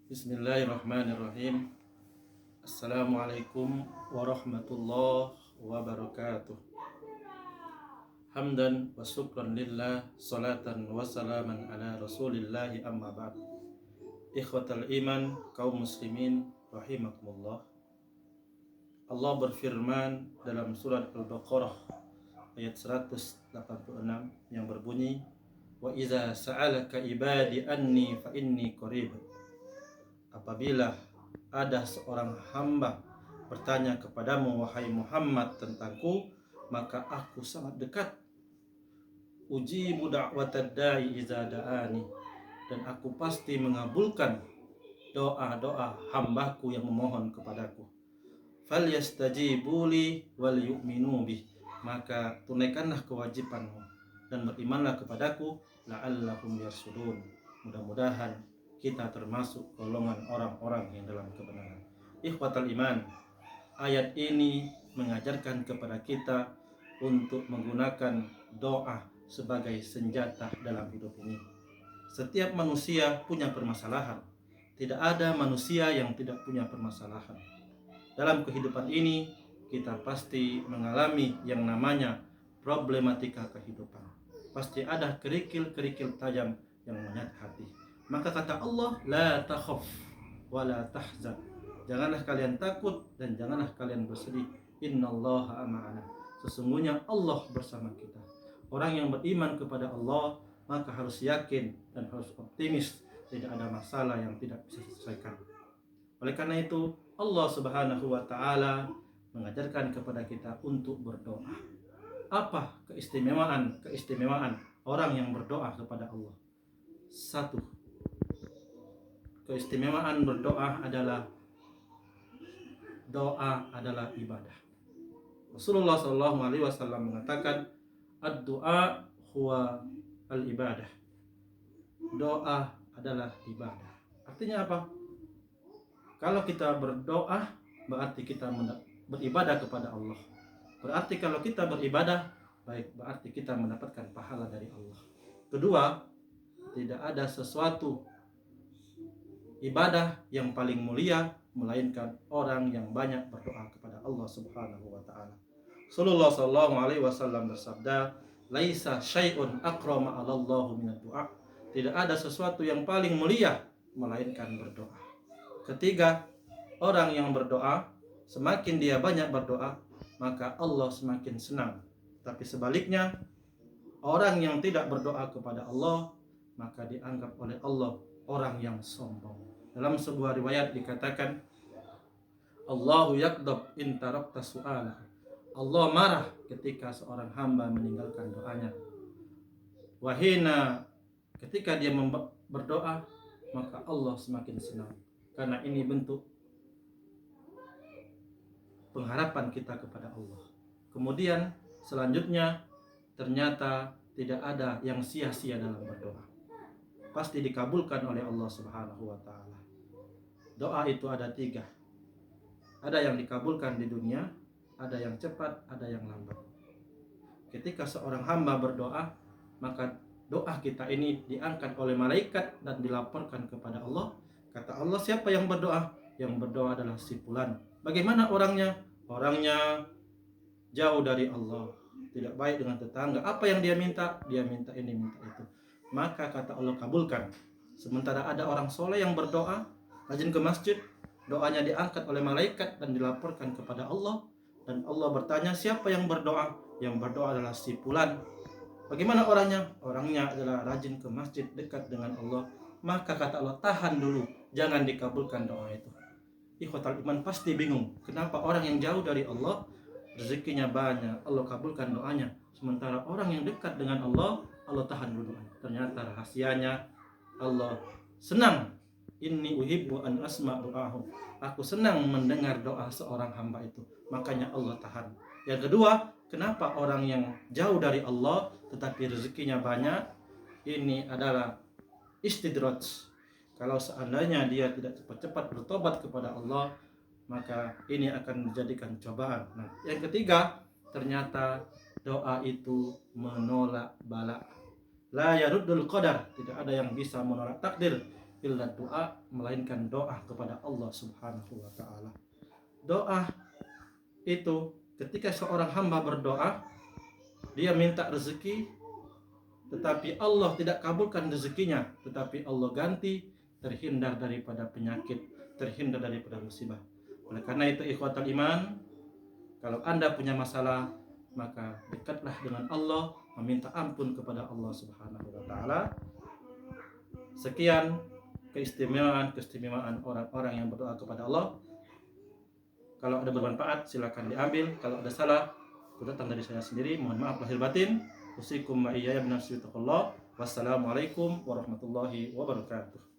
Bismillahirrahmanirrahim. Assalamualaikum warahmatullahi wabarakatuh. Hamdan wa syukran lillah, salatan wa salaman ala rasulillahi amma ba'd. Ikhwatal iman, kaum muslimin rahimakumullah. Allah berfirman dalam surat Al-Baqarah ayat 186 yang berbunyi, wa idza sa'alaka ibadi anni fa inni qarib. Apabila ada seorang hamba bertanya kepadamu, wahai Muhammad, tentangku, maka aku sangat dekat. Ujibu da'watad da'i iza da'ani, dan aku pasti mengabulkan doa-doa hambaku yang memohon kepadaku. Falyastajibu li wal yu'minu bih, maka tunaikanlah kewajibanmu dan berimanlah kepadaku, la'allahum yarsudun. Mudah-mudahan kita termasuk golongan orang-orang yang dalam kebenaran. Ikhwatal iman, ayat ini mengajarkan kepada kita untuk menggunakan doa sebagai senjata dalam hidup ini. Setiap manusia punya permasalahan. Tidak ada manusia yang tidak punya permasalahan. Dalam kehidupan ini kita pasti mengalami yang namanya problematika kehidupan. Pasti ada kerikil-kerikil tajam yang menyayat hati. Maka kata Allah, la takhaf wa la tahzan. Janganlah kalian takut dan janganlah kalian bersedih. Innallaha ma'ana. Sesungguhnya Allah bersama kita. Orang yang beriman kepada Allah maka harus yakin dan harus optimis, tidak ada masalah yang tidak bisa diselesaikan. Oleh karena itu, Allah Subhanahu wa taala mengajarkan kepada kita untuk berdoa. Apa keistimewaan orang yang berdoa kepada Allah? Satu, keistimewaan berdoa adalah ibadah. Rasulullah SAW mengatakan, ad-du'a huwa al-ibadah. Doa adalah ibadah. Artinya apa? Kalau kita berdoa, berarti kita beribadah kepada Allah. Berarti kalau kita beribadah, berarti kita mendapatkan pahala dari Allah. Kedua, tidak ada sesuatu ibadah yang paling mulia melainkan orang yang banyak berdoa kepada Allah Subhanahu wa taala. Rasulullah sallallahu alaihi wasallam bersabda, "Laisa syai'un akrama 'ala Allah minad du'a." Tidak ada sesuatu yang paling mulia melainkan berdoa. Ketiga, orang yang berdoa, semakin dia banyak berdoa, maka Allah semakin senang. Tapi sebaliknya, orang yang tidak berdoa kepada Allah, maka dianggap oleh Allah orang yang sombong. Dalam sebuah riwayat dikatakan, Allahu yakdab in tarakta su'alah. Allah marah ketika seorang hamba meninggalkan doanya. Wahina, ketika dia berdoa, maka Allah semakin senang. Karena ini bentuk pengharapan kita kepada Allah. Kemudian selanjutnya, ternyata tidak ada yang sia-sia dalam berdoa. Pasti dikabulkan oleh Allah Subhanahu wa ta'ala. Doa itu ada 3. Ada yang dikabulkan di dunia, ada yang cepat, ada yang lambat. Ketika seorang hamba berdoa, maka doa kita ini diangkat oleh malaikat dan dilaporkan kepada Allah. Kata Allah, siapa yang berdoa? Yang berdoa adalah si fulan. Bagaimana orangnya? Orangnya jauh dari Allah, tidak baik dengan tetangga. Apa yang dia minta? Dia minta ini, minta itu. Maka kata Allah, kabulkan. Sementara ada orang soleh yang berdoa, rajin ke masjid, doanya diangkat oleh malaikat dan dilaporkan kepada Allah. Dan Allah bertanya, siapa yang berdoa? Yang berdoa adalah si fulan. Bagaimana orangnya? Orangnya adalah rajin ke masjid, dekat dengan Allah. Maka kata Allah, tahan dulu, jangan dikabulkan doa itu. Ikhwatal iman pasti bingung, kenapa orang yang jauh dari Allah rezekinya banyak, Allah kabulkan doanya, sementara orang yang dekat dengan Allah, Allah tahan dulu doanya. Ternyata rahasianya, Allah senang. Inni uhibbu an asma' du'ahu. Aku senang mendengar doa seorang hamba itu, makanya Allah tahan. Yang kedua, kenapa orang yang jauh dari Allah tetapi rezekinya banyak? Ini adalah istidraj. Kalau seandainya dia tidak cepat-cepat bertobat kepada Allah, maka ini akan menjadikan cobaan. Nah, yang ketiga, ternyata doa itu menolak bala. La yaruddul qadar, tidak ada yang bisa menolak takdir. illa doa, melainkan doa kepada Allah Subhanahu wa taala. Doa itu ketika seorang hamba berdoa, dia minta rezeki tetapi Allah tidak kabulkan rezekinya, tetapi Allah ganti, terhindar daripada penyakit, terhindar daripada musibah. Oleh karena itu ikhwatal iman, kalau Anda punya masalah, maka dekatlah dengan Allah, meminta ampun kepada Allah Subhanahu wa taala. Sekian keistimewaan orang-orang yang berdoa kepada Allah. Kalau ada bermanfaat silakan diambil, kalau ada salah itu datang dari saya sendiri. Mohon maaf lahir batin. Usikum wa iyaya binafsi taqullah. Wassalamualaikum warahmatullahi wabarakatuh.